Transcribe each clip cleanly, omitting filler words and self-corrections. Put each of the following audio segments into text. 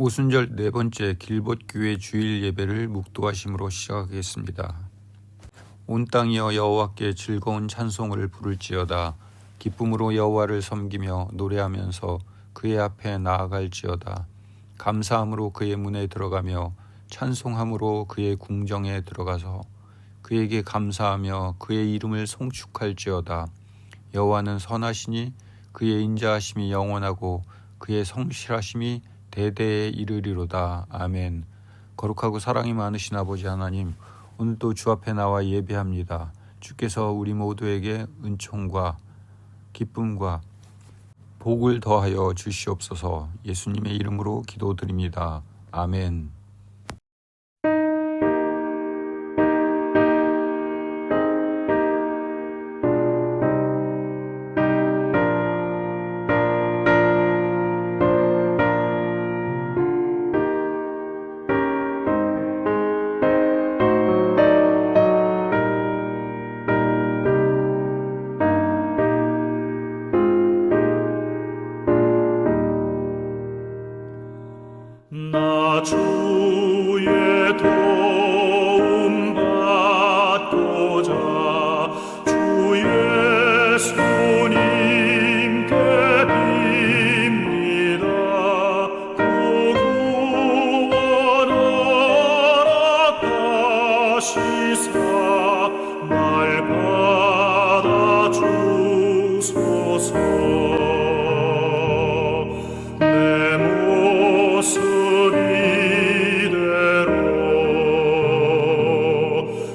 오순절 네 번째 길봇교회 주일 예배를 묵도하심으로 시작하겠습니다. 온 땅이여 여호와께 즐거운 찬송을 부를지어다. 기쁨으로 여호와를 섬기며 노래하면서 그의 앞에 나아갈지어다. 감사함으로 그의 문에 들어가며 찬송함으로 그의 궁정에 들어가서 그에게 감사하며 그의 이름을 송축할지어다. 여호와는 선하시니 그의 인자하심이 영원하고 그의 성실하심이 대대에 이르리로다. 아멘. 거룩하고 사랑이 많으신 아버지 하나님, 오늘도 주 앞에 나와 예배합니다. 주께서 우리 모두에게 은총과 기쁨과 복을 더하여 주시옵소서. 예수님의 이름으로 기도드립니다. 아멘. 나 주의 도움 받고자 주 예수님께 빕니다. 구원 허락하시사 날 받아 주소서.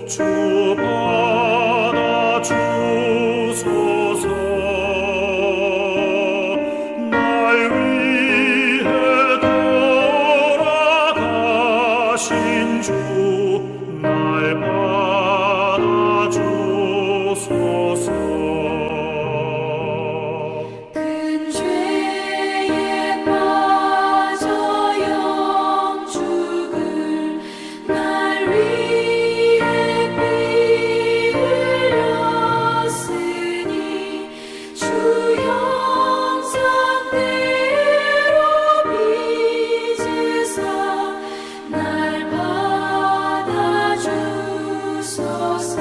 주 받아 주소서. 날 위해 돌아가신 주 날 받아 주소서. 큰 죄에 빠져 영죽을 날 위해 피 흘렸으니 주 형상대로 빚으사 날 받아 주소서.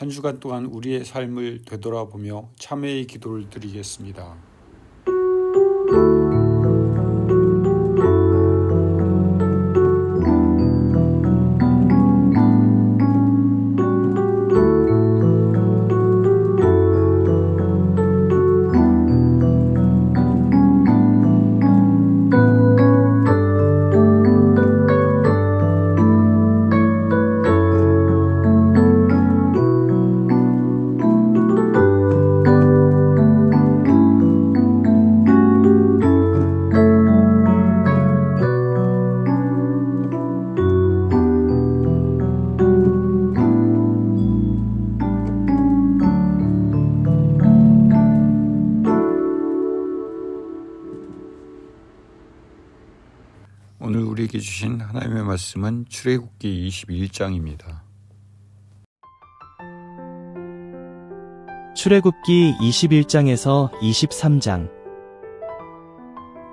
한 주간 동안 우리의 삶을 되돌아보며 참회의 기도를 드리겠습니다. 오늘 우리에게 주신 하나님의 말씀은 출애굽기 21장입니다. 출애굽기 21장에서 23장.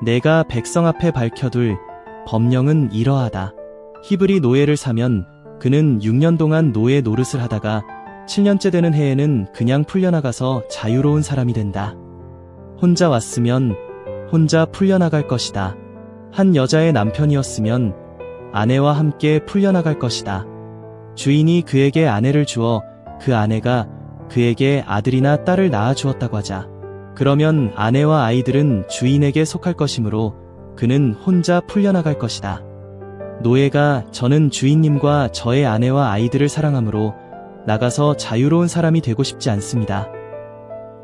내가 백성 앞에 밝혀둘 법령은 이러하다. 히브리 노예를 사면 그는 6년 동안 노예 노릇을 하다가 7년째 되는 해에는 그냥 풀려나가서 자유로운 사람이 된다. 혼자 왔으면 혼자 풀려나갈 것이다. 한 여자의 남편이었으면 아내와 함께 풀려나갈 것이다. 주인이 그에게 아내를 주어 그 아내가 그에게 아들이나 딸을 낳아 주었다고 하자. 그러면 아내와 아이들은 주인에게 속할 것이므로 그는 혼자 풀려나갈 것이다. 노예가 저는 주인님과 저의 아내와 아이들을 사랑하므로 나가서 자유로운 사람이 되고 싶지 않습니다.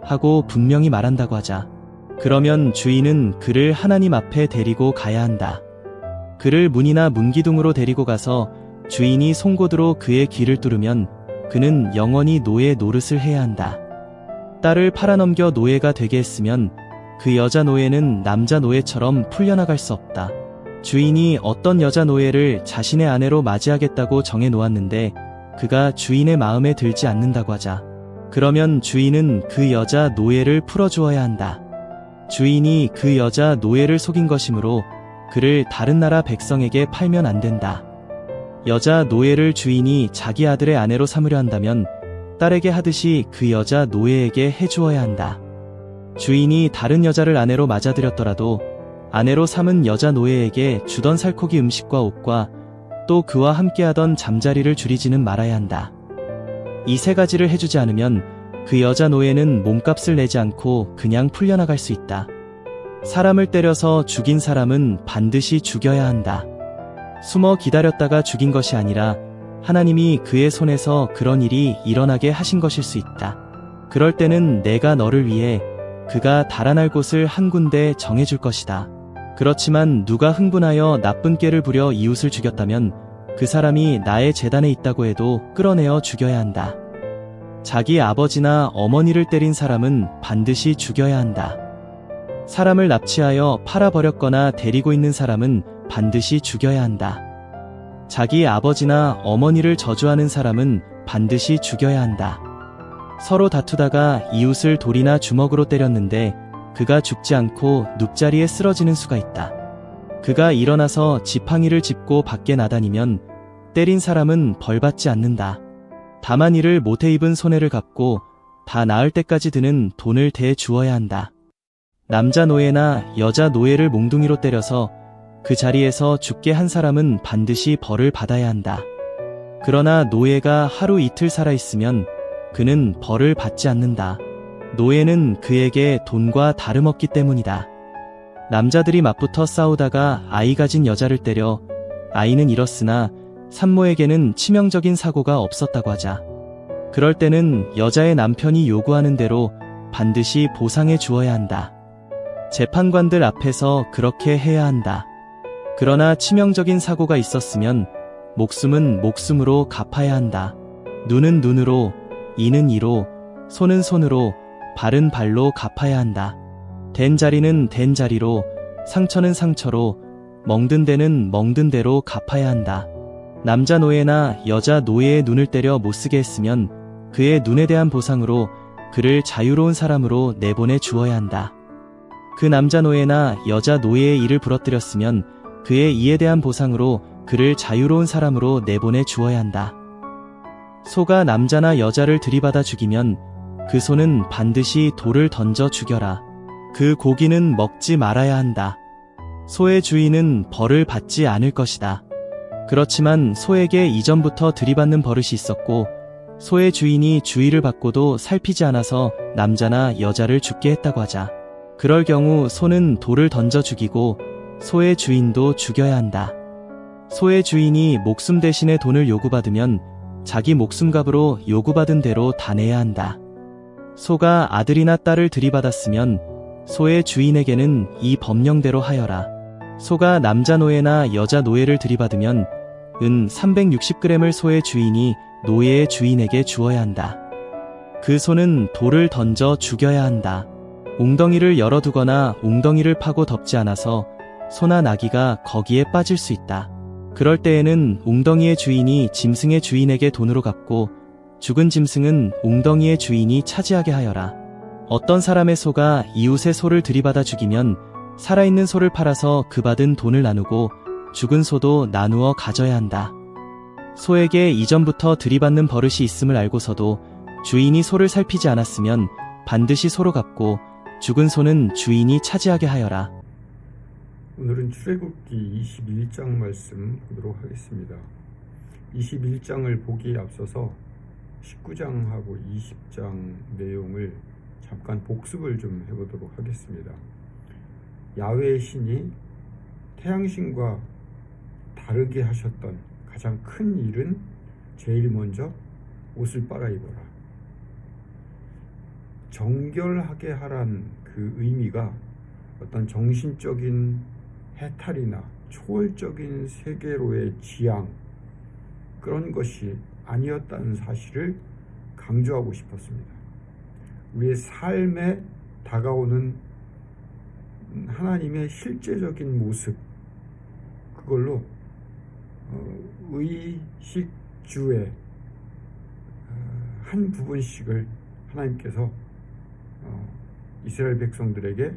하고 분명히 말한다고 하자. 그러면 주인은 그를 하나님 앞에 데리고 가야 한다. 그를 문이나 문기둥으로 데리고 가서 주인이 송곳으로 그의 귀를 뚫으면 그는 영원히 노예 노릇을 해야 한다. 딸을 팔아넘겨 노예가 되게 했으면 그 여자 노예는 남자 노예처럼 풀려나갈 수 없다. 주인이 어떤 여자 노예를 자신의 아내로 맞이하겠다고 정해 놓았는데 그가 주인의 마음에 들지 않는다고 하자. 그러면 주인은 그 여자 노예를 풀어주어야 한다. 주인이 그 여자 노예를 속인 것이므로 그를 다른 나라 백성에게 팔면 안 된다. 여자 노예를 주인이 자기 아들의 아내로 삼으려 한다면 딸에게 하듯이 그 여자 노예에게 해주어야 한다. 주인이 다른 여자를 아내로 맞아들였더라도 아내로 삼은 여자 노예에게 주던 살코기 음식과 옷과 또 그와 함께하던 잠자리를 줄이지는 말아야 한다. 이 세 가지를 해주지 않으면 그 여자 노예는 몸값을 내지 않고 그냥 풀려나갈 수 있다. 사람을 때려서 죽인 사람은 반드시 죽여야 한다. 숨어 기다렸다가 죽인 것이 아니라 하나님이 그의 손에서 그런 일이 일어나게 하신 것일 수 있다. 그럴 때는 내가 너를 위해 그가 달아날 곳을 한 군데 정해줄 것이다. 그렇지만 누가 흥분하여 나쁜 꾀를 부려 이웃을 죽였다면 그 사람이 나의 제단에 있다고 해도 끌어내어 죽여야 한다. 자기 아버지나 어머니를 때린 사람은 반드시 죽여야 한다. 사람을 납치하여 팔아버렸거나 데리고 있는 사람은 반드시 죽여야 한다. 자기 아버지나 어머니를 저주하는 사람은 반드시 죽여야 한다. 서로 다투다가 이웃을 돌이나 주먹으로 때렸는데 그가 죽지 않고 눕자리에 쓰러지는 수가 있다. 그가 일어나서 지팡이를 짚고 밖에 나다니면 때린 사람은 벌받지 않는다. 다만 이를 못해 입은 손해를 갚고 다 나을 때까지 드는 돈을 대 주어야 한다. 남자 노예나 여자 노예를 몽둥이로 때려서 그 자리에서 죽게 한 사람은 반드시 벌을 받아야 한다. 그러나 노예가 하루 이틀 살아있으면 그는 벌을 받지 않는다. 노예는 그에게 돈과 다름없기 때문이다. 남자들이 맞붙어 싸우다가 아이 가진 여자를 때려 아이는 잃었으나 산모에게는 치명적인 사고가 없었다고 하자. 그럴 때는 여자의 남편이 요구하는 대로 반드시 보상해 주어야 한다. 재판관들 앞에서 그렇게 해야 한다. 그러나 치명적인 사고가 있었으면 목숨은 목숨으로 갚아야 한다. 눈은 눈으로, 이는 이로, 손은 손으로, 발은 발로 갚아야 한다. 된 자리는 된 자리로, 상처는 상처로, 멍든 데는 멍든 대로 갚아야 한다. 남자 노예나 여자 노예의 눈을 때려 못쓰게 했으면 그의 눈에 대한 보상으로 그를 자유로운 사람으로 내보내 주어야 한다. 그 남자 노예나 여자 노예의 이를 부러뜨렸으면 그의 이에 대한 보상으로 그를 자유로운 사람으로 내보내 주어야 한다. 소가 남자나 여자를 들이받아 죽이면 그 소는 반드시 돌을 던져 죽여라. 그 고기는 먹지 말아야 한다. 소의 주인은 벌을 받지 않을 것이다. 그렇지만 소에게 이전부터 들이받는 버릇이 있었고 소의 주인이 주의를 받고도 살피지 않아서 남자나 여자를 죽게 했다고 하자. 그럴 경우 소는 돌을 던져 죽이고 소의 주인도 죽여야 한다. 소의 주인이 목숨 대신에 돈을 요구받으면 자기 목숨값으로 요구받은 대로 다 내야 한다. 소가 아들이나 딸을 들이받았으면 소의 주인에게는 이 법령대로 하여라. 소가 남자 노예나 여자 노예를 들이받으면 은 360g을 소의 주인이 노예의 주인에게 주어야 한다. 그 소는 돌을 던져 죽여야 한다. 웅덩이를 열어두거나 웅덩이를 파고 덮지 않아서 소나 나귀가 거기에 빠질 수 있다. 그럴 때에는 웅덩이의 주인이 짐승의 주인에게 돈으로 갚고 죽은 짐승은 웅덩이의 주인이 차지하게 하여라. 어떤 사람의 소가 이웃의 소를 들이받아 죽이면 살아있는 소를 팔아서 그 받은 돈을 나누고 죽은 소도 나누어 가져야 한다. 소에게 이전부터 들이받는 버릇이 있음을 알고서도 주인이 소를 살피지 않았으면 반드시 소로 갚고 죽은 소는 주인이 차지하게 하여라. 오늘은 출애굽기 21장 말씀 보도록 하겠습니다. 21장을 보기에 앞서서 19장하고 20장 내용을 잠깐 복습을 좀 해보도록 하겠습니다. 야훼의 신이 태양신과 다르게 하셨던 가장 큰 일은 제일 먼저 옷을 빨아입어라. 정결하게 하란 그 의미가 어떤 정신적인 해탈이나 초월적인 세계로의 지향 그런 것이 아니었다는 사실을 강조하고 싶었습니다. 우리의 삶에 다가오는 하나님의 실제적인 모습 그걸로 의식주의 한 부분씩을 하나님께서 이스라엘 백성들에게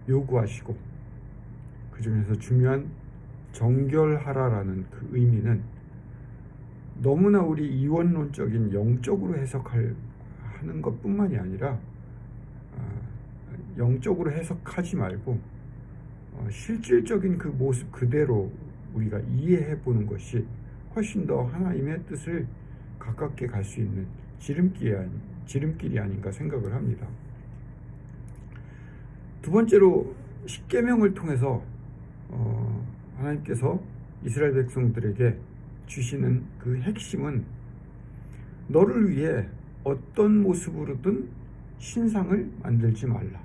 요구하시고 그 중에서 중요한 정결하라라는 그 의미는 너무나 우리 이원론적인 영적으로 해석하는 것뿐만이 아니라 영적으로 해석하지 말고 실질적인 그 모습 그대로 우리가 이해해 보는 것이 훨씬 더 하나님의 뜻을 가깝게 갈 수 있는 지름길이 아닌가 생각을 합니다. 두 번째로 십계명을 통해서 하나님께서 이스라엘 백성들에게 주시는 그 핵심은 너를 위해 어떤 모습으로든 신상을 만들지 말라.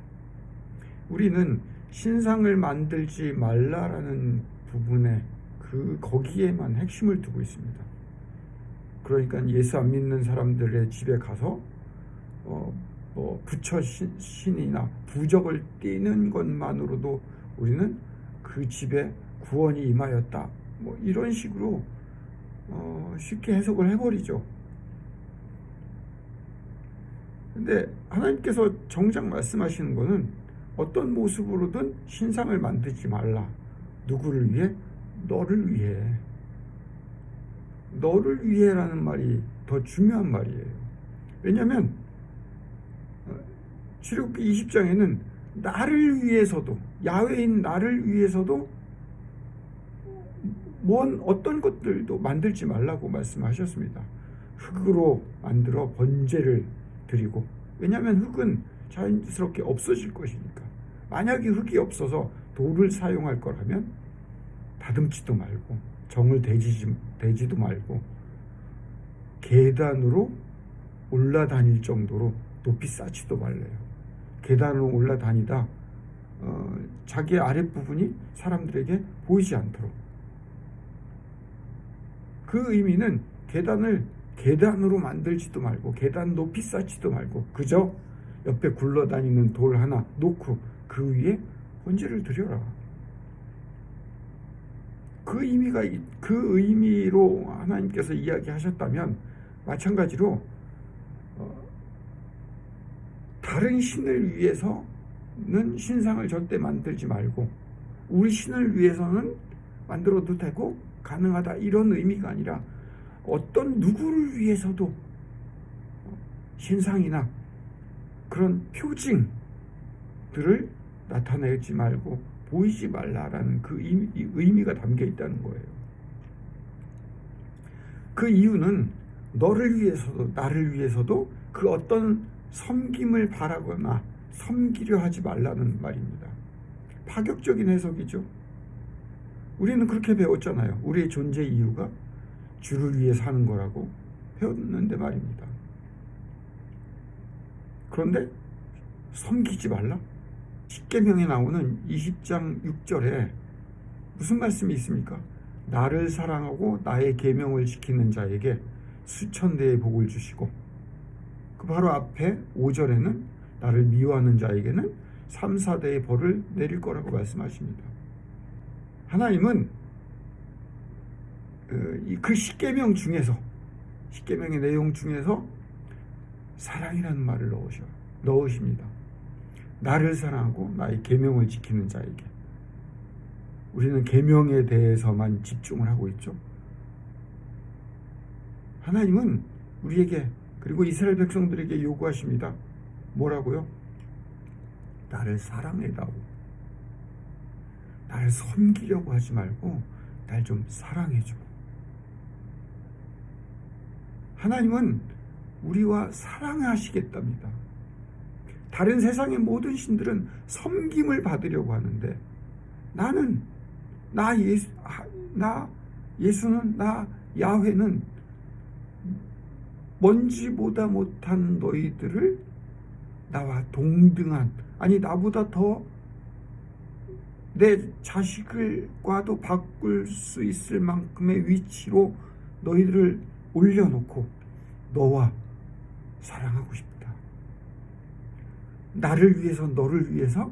우리는 신상을 만들지 말라라는 부분에 거기에만 핵심을 두고 있습니다. 그러니까 예수 안 믿는 사람들의 집에 가서 부처 신이나 부적을 띄는 것만으로도 우리는 그 집에 구원이 임하였다. 이런 식으로 쉽게 해석을 해버리죠. 근데 하나님께서 정작 말씀하시는 것은 어떤 모습으로든 신상을 만들지 말라. 누구를 위해? 너를 위해. 너를 위해라는 말이 더 중요한 말이에요. 왜냐하면 출애굽기 20장에는 나를 위해서도 야훼인 나를 위해서도 어떤 것들도 만들지 말라고 말씀하셨습니다. 흙으로 만들어 번제를 드리고, 왜냐하면 흙은 자연스럽게 없어질 것이니까. 만약에 흙이 없어서 돌을 사용할 거라면 다듬지도 말고 정을 대지도 말고 계단으로 올라다닐 정도로 높이 쌓지도 말래요. 계단으로 올라다니다 자기 아랫부분이 사람들에게 보이지 않도록. 그 의미는 계단으로 만들지도 말고 계단 높이 쌓지도 말고 그저 옆에 굴러다니는 돌 하나 놓고 그 위에 번제를 드려라. 그 의미로 하나님께서 이야기하셨다면 마찬가지로 다른 신을 위해서는 신상을 절대 만들지 말고 우리 신을 위해서는 만들어도 되고 가능하다 이런 의미가 아니라 어떤 누구를 위해서도 신상이나 그런 표징들을 나타내지 말고 보이지 말라라는 그 의미가 담겨 있다는 거예요. 그 이유는 너를 위해서도 나를 위해서도 그 어떤 섬김을 바라거나 섬기려 하지 말라는 말입니다. 파격적인 해석이죠. 우리는 그렇게 배웠잖아요. 우리의 존재 이유가 주를 위해 사는 거라고 배웠는데 말입니다. 그런데 섬기지 말라? 십계명에 나오는 20장 6절에 무슨 말씀이 있습니까? 나를 사랑하고 나의 계명을 지키는 자에게 수천 대의 복을 주시고, 그 바로 앞에 5절에는 나를 미워하는 자에게는 3, 4대의 벌을 내릴 거라고 말씀하십니다. 하나님은 그 십계명 중에서, 십계명의 내용 중에서 사랑이라는 말을 넣으십니다. 나를 사랑하고 나의 계명을 지키는 자에게. 우리는 계명에 대해서만 집중을 하고 있죠. 하나님은 우리에게, 그리고 이스라엘 백성들에게 요구하십니다. 뭐라고요? 나를 사랑해다오. 나를 섬기려고 하지 말고 날 좀 사랑해줘. 하나님은 우리와 사랑하시겠답니다. 다른 세상의 모든 신들은 섬김을 받으려고 하는데, 나는 예수는, 나 야훼는 먼지보다 못한 너희들을 나와 동등한, 아니 나보다 더 내 자식과도 바꿀 수 있을 만큼의 위치로 너희들을 올려놓고 너와 사랑하고 싶다. 나를 위해서, 너를 위해서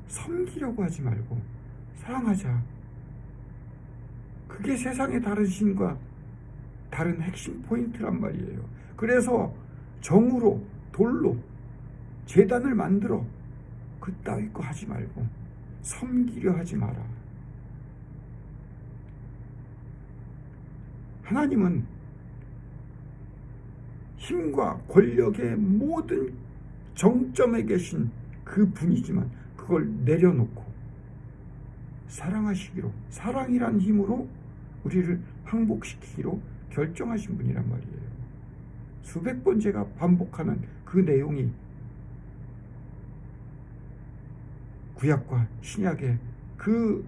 섬기려고 하지 말고 사랑하자. 그게 세상의 다른 신과 다른 핵심 포인트란 말이에요. 그래서 정으로, 돌로 제단을 만들어 그따위 거 하지 말고 섬기려 하지 마라. 하나님은 힘과 권력의 모든 정점에 계신 그 분이지만 그걸 내려놓고 사랑하시기로, 사랑이란 힘으로 우리를 항복시키기로 결정하신 분이란 말이에요. 수백 번 제가 반복하는 그 내용이 구약과 신약의 그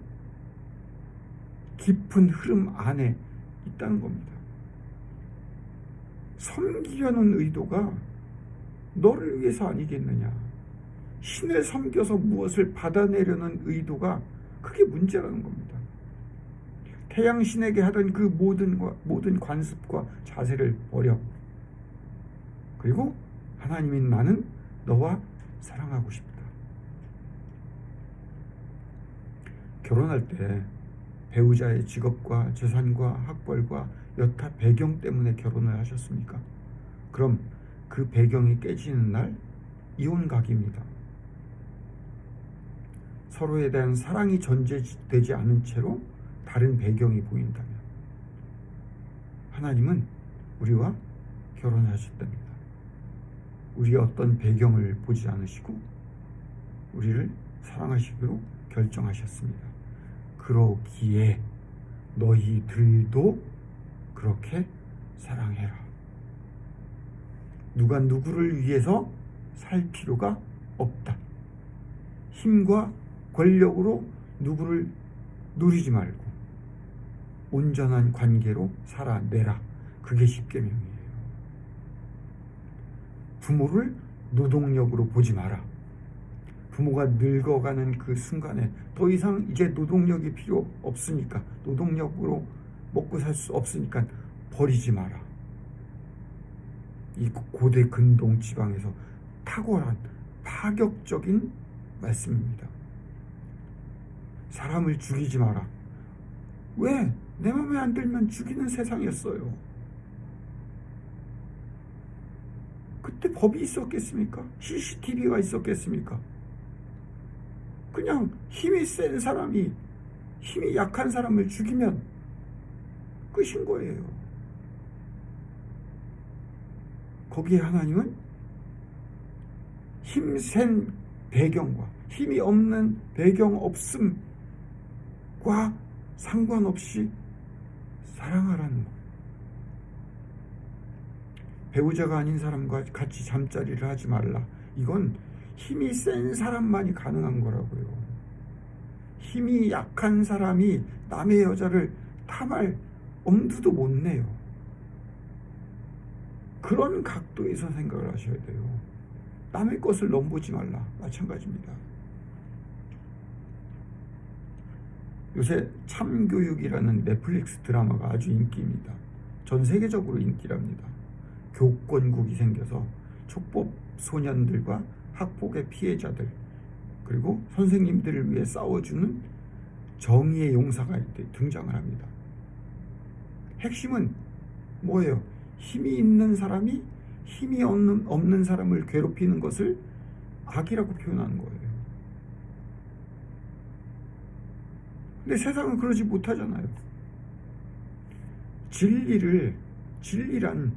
깊은 흐름 안에 있다는 겁니다. 섬기려는 의도가 너를 위해서 아니겠느냐. 신을 섬겨서 무엇을 받아내려는 의도가 그게 문제라는 겁니다. 태양신에게 하던 그 모든 관습과 자세를 버려. 그리고 하나님인 나는 너와 사랑하고 싶다. 결혼할 때 배우자의 직업과 재산과 학벌과 여타 배경 때문에 결혼을 하셨습니까? 그럼 그 배경이 깨지는 날 이혼각입니다. 서로에 대한 사랑이 전제되지 않은 채로 다른 배경이 보인다면 하나님은 우리와 결혼하셨답니다. 우리의 어떤 배경을 보지 않으시고 우리를 사랑하시기로 결정하셨습니다. 그러기에 너희들도 그렇게 사랑해라. 누가 누구를 위해서 살 필요가 없다. 힘과 권력으로 누구를 누리지 말고 온전한 관계로 살아내라. 그게 십계명이에요. 부모를 노동력으로 보지 마라. 부모가 늙어가는 그 순간에 더 이상 이제 노동력이 필요 없으니까, 노동력으로 먹고 살 수 없으니까 버리지 마라. 이 고대 근동 지방에서 탁월한 파격적인 말씀입니다. 사람을 죽이지 마라. 왜? 내 맘에 안 들면 죽이는 세상이었어요. 그때 법이 있었겠습니까? CCTV가 있었겠습니까? 그냥 힘이 센 사람이 힘이 약한 사람을 죽이면 끝인 거예요. 거기에 하나님은 힘센 배경과 힘이 없는 배경 없음과 상관없이 사랑하라는 거예요. 배우자가 아닌 사람과 같이 잠자리를 하지 말라. 이건 힘이 센 사람만이 가능한 거라고요. 힘이 약한 사람이 남의 여자를 탐할 엄두도 못 내요. 그런 각도에서 생각을 하셔야 돼요. 남의 것을 넘보지 말라. 마찬가지입니다. 요새 참교육이라는 넷플릭스 드라마가 아주 인기입니다. 전 세계적으로 인기랍니다. 교권국이 생겨서 촉법 소년들과 학폭의 피해자들, 그리고 선생님들을 위해 싸워주는 정의의 용사가 이때 등장을 합니다. 핵심은 뭐예요? 힘이 있는 사람이 힘이 없는 사람을 괴롭히는 것을 악이라고 표현하는 거예요. 근데 세상은 그러지 못하잖아요. 진리란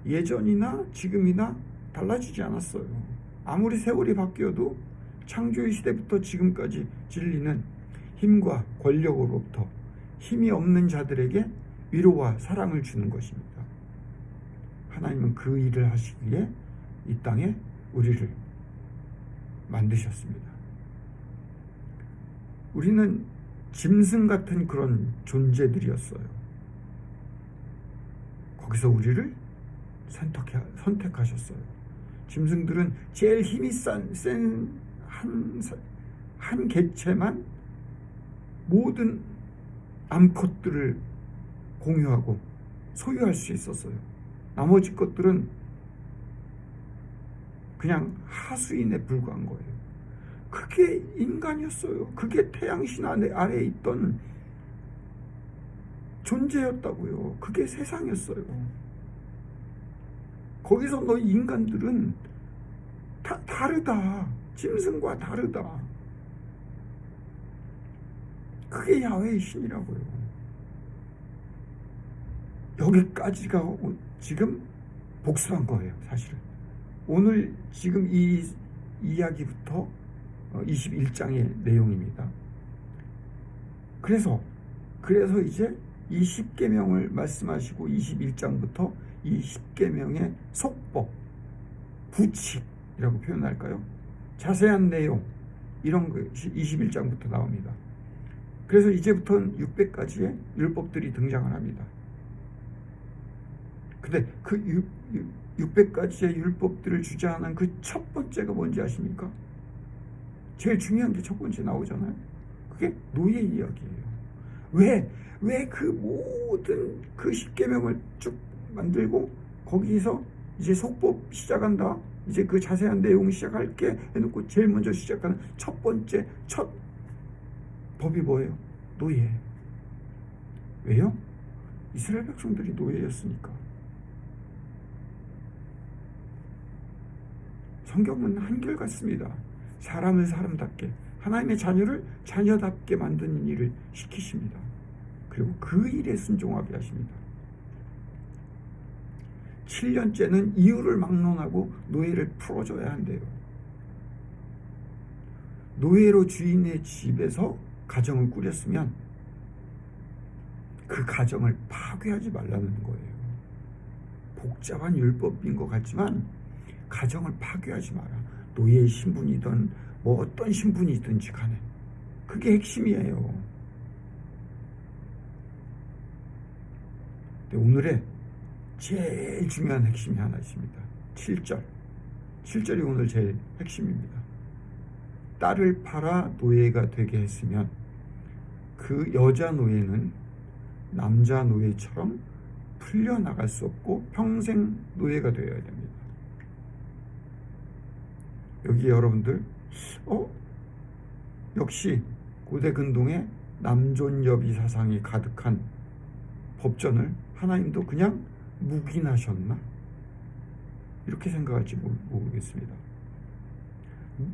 예전이나 지금이나 달라지지 않았어요. 아무리 세월이 바뀌어도 창조의 시대부터 지금까지 진리는 힘과 권력으로부터 힘이 없는 자들에게 위로와 사랑을 주는 것입니다. 하나님은 그 일을 하시기 위해 이 땅에 우리를 만드셨습니다. 우리는 짐승 같은 그런 존재들이었어요. 거기서 우리를 선택하셨어요. 짐승들은 제일 힘이 센 한 개체만 모든 암컷들을 공유하고 소유할 수 있었어요. 나머지 것들은 그냥 하수인에 불과한 거예요. 그게 인간이었어요. 그게 태양신 아래에 있던 존재였다고요. 그게 세상이었어요. 거기서 너 인간들은 다르다. 짐승과 다르다. 그게 야훼의 신이라고요. 여기까지가 지금 복수한 거예요, 사실은. 오늘 지금 이 이야기부터 21장의 내용입니다. 그래서 이제 이 10계명을 말씀하시고 21장부터 이 10계명의 속법, 부칙이라고 표현할까요? 자세한 내용, 이런 것이 21장부터 나옵니다. 그래서 이제부터는 600가지의 율법들이 등장을 합니다. 근데 그 600가지의 율법들을 주장하는 그 첫 번째가 뭔지 아십니까? 제일 중요한 게 첫 번째 나오잖아요. 그게 노예 이야기예요. 왜 그 모든 그 10계명을 쭉 만들고 거기서 이제 속법 시작한다. 이제 그 자세한 내용 시작할게 해놓고 제일 먼저 시작하는 첫 번째 첫 법이 뭐예요? 노예. 왜요? 이스라엘 백성들이 노예였으니까. 성경은 한결같습니다. 사람을 사람답게, 하나님의 자녀를 자녀답게 만드는 일을 시키십니다. 그리고 그 일에 순종하게 하십니다. 7년째는 이유를 막론하고 노예를 풀어줘야 한대요. 노예로 주인의 집에서 가정을 꾸렸으면 그 가정을 파괴하지 말라는 거예요. 복잡한 율법인 것 같지만 가정을 파괴하지 마라. 노예의 신분이든 뭐 어떤 신분이든지 간에 그게 핵심이에요. 근데 오늘의 제일 중요한 핵심이 하나 있습니다. 7절이 오늘 제일 핵심입니다. 딸을 팔아 노예가 되게 했으면 그 여자 노예는 남자 노예처럼 풀려나갈 수 없고 평생 노예가 되어야 됩니다. 여기 여러분들 역시 고대 근동에 남존여비 사상이 가득한 법전을 하나님도 그냥 묵인하셨나? 이렇게 생각할지 모르겠습니다.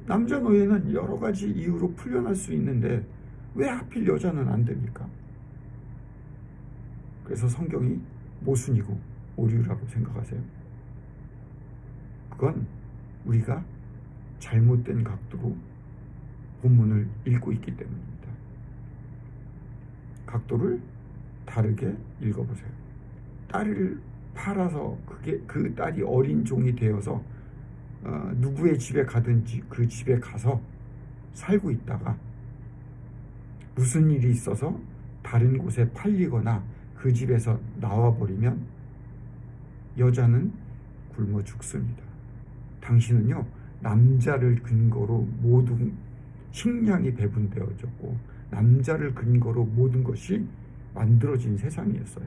남자 노예는 여러 가지 이유로 풀려날 수 있는데 왜 하필 여자는 안 됩니까? 그래서 성경이 모순이고 오류라고 생각하세요? 그건 우리가 잘못된 각도로 본문을 읽고 있기 때문입니다. 각도를 다르게 읽어보세요. 딸을 팔아서 그 딸이 어린 종이 되어서 누구의 집에 가든지 그 집에 가서 살고 있다가 무슨 일이 있어서 다른 곳에 팔리거나 그 집에서 나와버리면 여자는 굶어 죽습니다. 당신은요, 남자를 근거로 모든 식량이 배분되어졌고 남자를 근거로 모든 것이 만들어진 세상이었어요.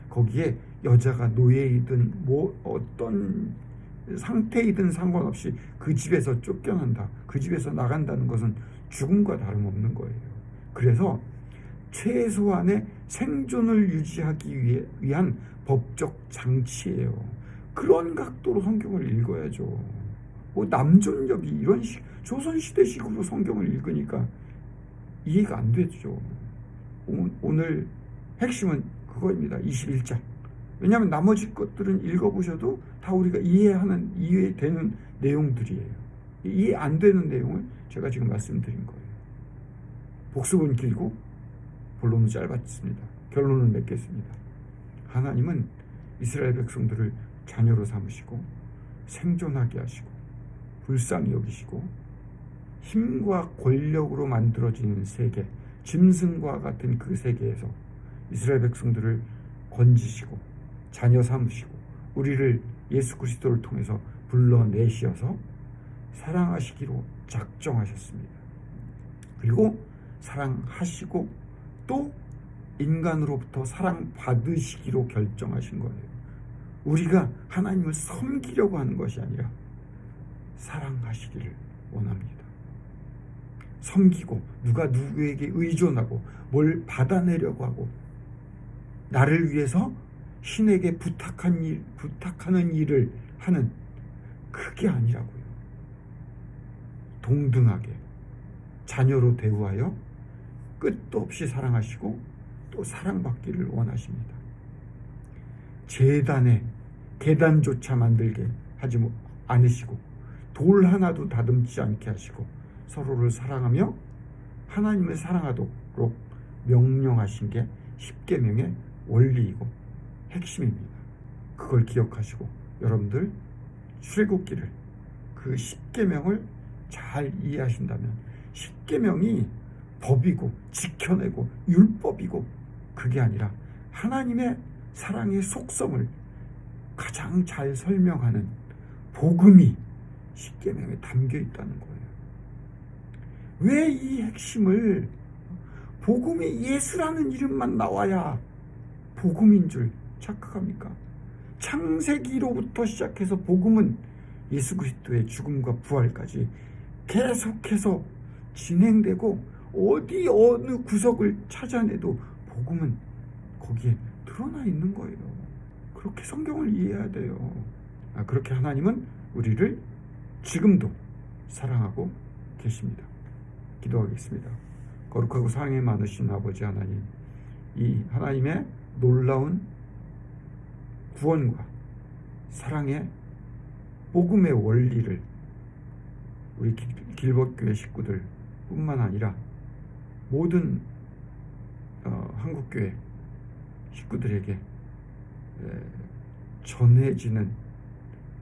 거기에 여자가 노예이든 어떤 상태이든 상관없이 그 집에서 쫓겨난다, 그 집에서 나간다는 것은 죽음과 다름없는 거예요. 그래서 최소한의 생존을 유지하기 위한 법적 장치예요. 그런 각도로 성경을 읽어야죠. 남존여기 이런 조선시대식으로 성경을 읽으니까 이해가 안 되죠. 오늘 핵심은 그거입니다. 21장. 왜냐하면 나머지 것들은 읽어보셔도 다 우리가 이해되는 내용들이에요. 이해 안 되는 내용을 제가 지금 말씀드린 거예요. 복습은 길고 본론은 짧았습니다. 결론을 맺겠습니다. 하나님은 이스라엘 백성들을 자녀로 삼으시고 생존하게 하시고 불쌍히 여기시고 힘과 권력으로 만들어지는 세계, 짐승과 같은 그 세계에서 이스라엘 백성들을 건지시고 자녀 삼으시고 우리를 예수 그리스도를 통해서 불러내시어서 사랑하시기로 작정하셨습니다. 그리고 사랑하시고 또 인간으로부터 사랑받으시기로 결정하신 거예요. 우리가 하나님을 섬기려고 하는 것이 아니라 사랑하시기를 원합니다. 섬기고 누가 누구에게 의존하고 뭘 받아내려고 하고 나를 위해서 신에게 부탁하는 일을 하는 그게 아니라고요. 동등하게 자녀로 대우하여 끝도 없이 사랑하시고 또 사랑받기를 원하십니다. 제단에 계단조차 만들게 하지 않으시고 돌 하나도 다듬지 않게 하시고 서로를 사랑하며 하나님을 사랑하도록 명령하신 게 십계명의 원리이고 핵심입니다. 그걸 기억하시고 여러분들 출애굽기를 그 십계명을 잘 이해하신다면 십계명이 법이고 지켜내고 율법이고 그게 아니라 하나님의 사랑의 속성을 가장 잘 설명하는 복음이 십계명에 담겨 있다는 거예요. 왜 이 핵심을 복음이 예수라는 이름만 나와야 복음인 줄 착각합니까? 창세기로부터 시작해서 복음은 예수 그리스도의 죽음과 부활까지 계속해서 진행되고 어느 구석을 찾아내도 복음은 거기에 드러나 있는 거예요. 그렇게 성경을 이해해야 돼요. 그렇게 하나님은 우리를 지금도 사랑하고 계십니다. 기도하겠습니다. 거룩하고 사랑이 많으신 아버지 하나님, 이 하나님의 놀라운 구원과 사랑의 복음의 원리를 우리 길벗교회 식구들 뿐만 아니라 모든 한국교회 식구들에게 전해지는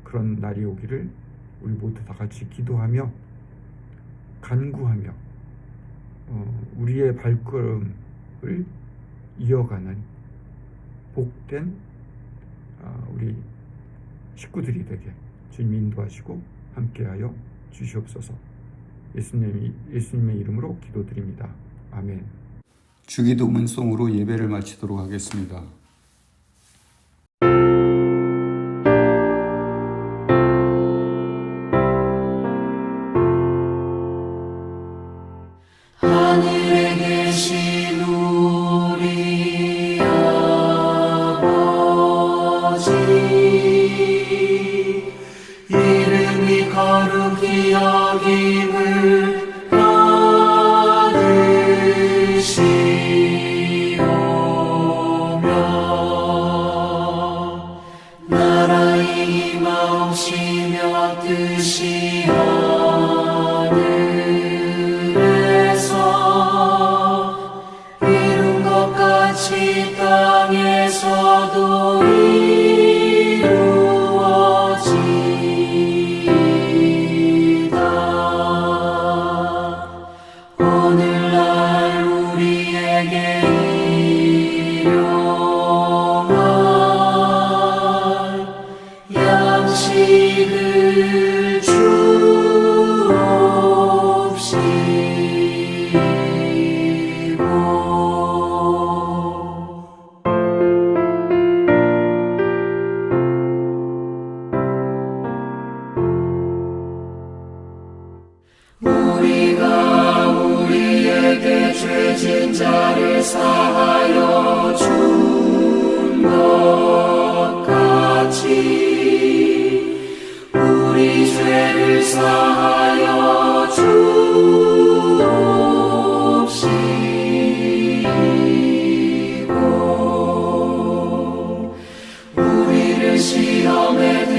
그런 날이 오기를 우리 모두 다 같이 기도하며 간구하며 우리의 발걸음을 이어가는 복된 우리 식구들이 되게 주님 인도하시고 함께하여 주시옵소서. 예수님의 이름으로 기도드립니다. 아멘. 주기도문송으로 예배를 마치도록 하겠습니다. 하늘에 계신 우리 아버지 이름이 거룩히 여김을 받으시오며 나라의 임하옵시며 시험에